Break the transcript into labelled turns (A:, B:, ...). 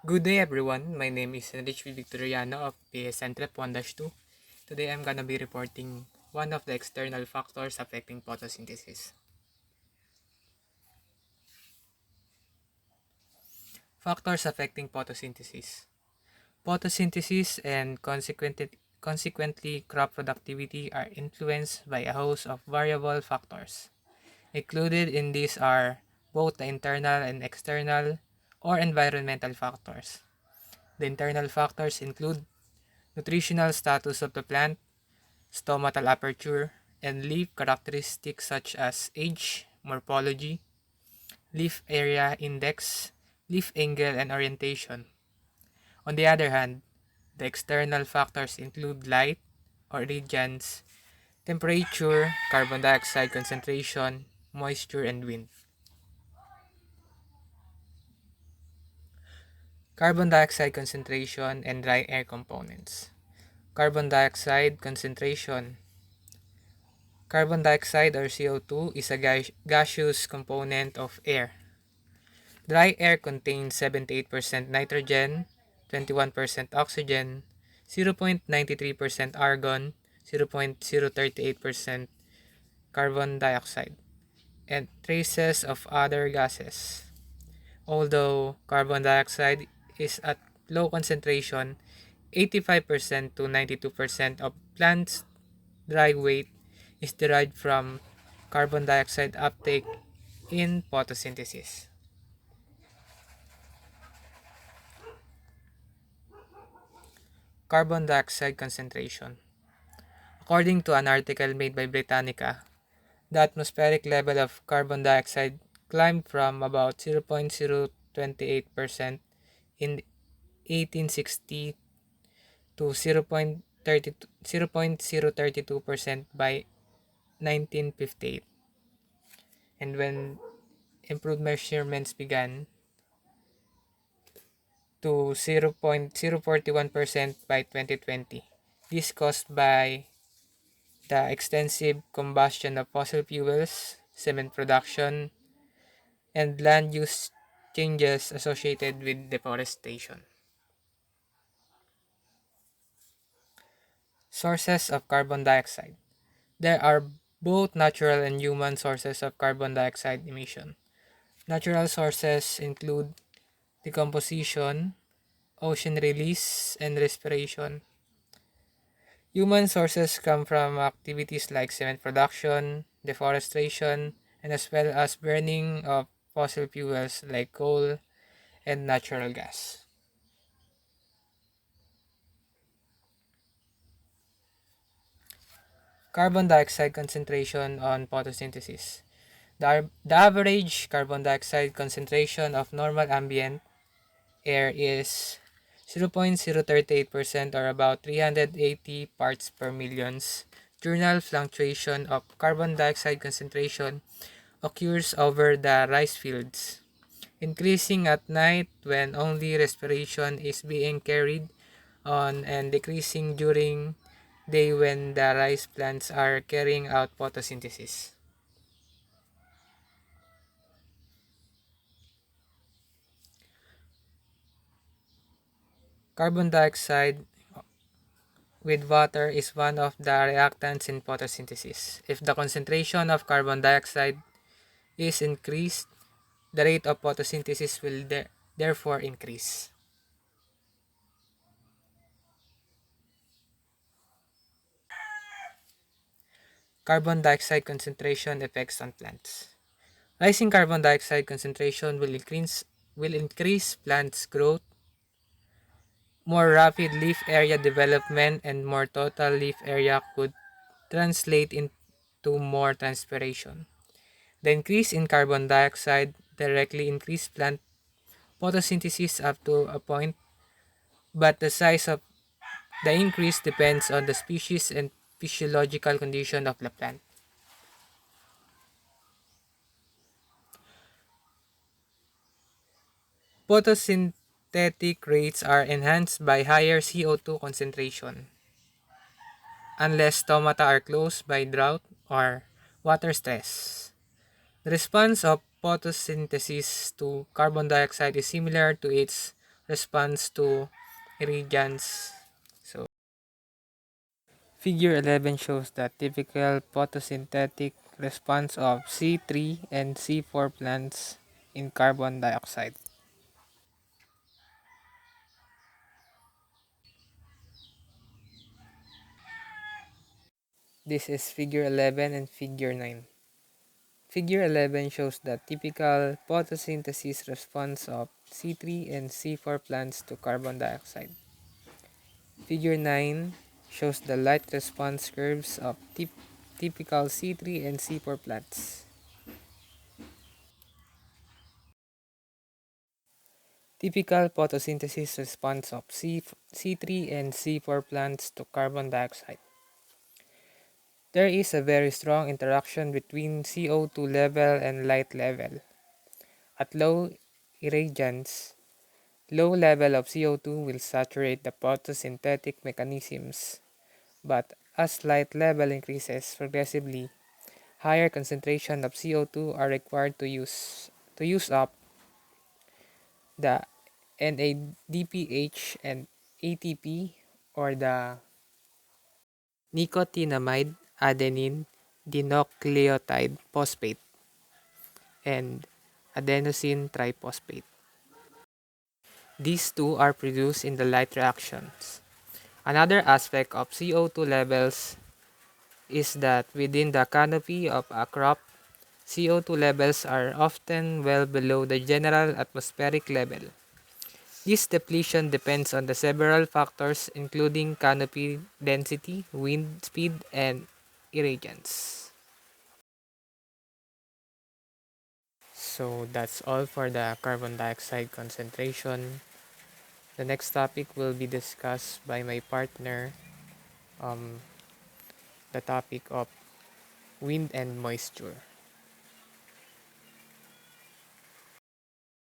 A: Good day everyone, my name is Heinrich Victoriano of PSN 1-2. Today I'm gonna be reporting one of the external factors affecting photosynthesis. Factors affecting photosynthesis. Photosynthesis and consequently crop productivity are influenced by a host of variable factors. Included in these are both the internal and external or environmental factors. The internal factors include nutritional status of the plant, stomatal aperture, and leaf characteristics such as age, morphology, leaf area index, leaf angle, and orientation. On the other hand, the external factors include light or radiance, temperature, carbon dioxide concentration, moisture, and wind. Carbon dioxide concentration and dry air components. Carbon dioxide concentration. Carbon dioxide or CO2 is a gaseous component of air. Dry air contains 78% nitrogen, 21% oxygen, 0.93% argon, 0.038% carbon dioxide, and traces of other gases. Although carbon dioxide is at low concentration, 85% to 92% of plants' dry weight is derived from carbon dioxide uptake in photosynthesis. Carbon dioxide concentration. According to an article made by Britannica, the atmospheric level of carbon dioxide climbed from about 0.028% in 1860 to 0.032% by 1958. And when improved measurements began, to 0.041% by 2020. This caused by the extensive combustion of fossil fuels, cement production, and land use changes associated with deforestation. Sources of carbon dioxide. There are both natural and human sources of carbon dioxide emission. Natural sources include decomposition, ocean release, and respiration. Human sources come from activities like cement production, deforestation, and as well as burning of fossil fuels like coal and natural gas. Carbon dioxide concentration on photosynthesis. The average carbon dioxide concentration of normal ambient air is 0.038% or about 380 parts per millions. Journal fluctuation of carbon dioxide concentration occurs over the rice fields, increasing at night when only respiration is being carried on and decreasing during day when the rice plants are carrying out photosynthesis. Carbon dioxide with water is one of the reactants in photosynthesis. If the concentration of carbon dioxide is increased, the rate of photosynthesis will therefore increase. Carbon dioxide concentration effects on plants. Rising carbon dioxide concentration will increase plants' growth, more rapid leaf area development, and more total leaf area could translate into more transpiration. The increase in carbon dioxide directly increases plant photosynthesis up to a point, but the size of the increase depends on the species and physiological condition of the plant. Photosynthetic rates are enhanced by higher CO2 concentration, unless stomata are closed by drought or water stress. The response of photosynthesis to carbon dioxide is similar to its response to irradiance. So, Figure 11 shows the typical photosynthetic response of C3 and C4 plants in carbon dioxide. This is Figure 11 and Figure 9. Figure 11 shows the typical photosynthesis response of C3 and C4 plants to carbon dioxide. Figure 9 shows the light response curves of typical C3 and C4 plants. Typical photosynthesis response of C3 and C4 plants to carbon dioxide. There is a very strong interaction between CO2 level and light level. At low irradiance, low level of CO2 will saturate the photosynthetic mechanisms, but as light level increases progressively, higher concentration of CO2 are required to use up the NADPH and ATP, or the nicotinamide adenine dinucleotide phosphate and adenosine triphosphate. These two are produced in the light reactions. Another aspect of CO2 levels is that within the canopy of a crop, CO2 levels are often well below the general atmospheric level. This depletion depends on the several factors including canopy density, wind speed, and irradiance. So that's all for the carbon dioxide concentration. The next topic will be discussed by my partner, um, the topic of wind and moisture.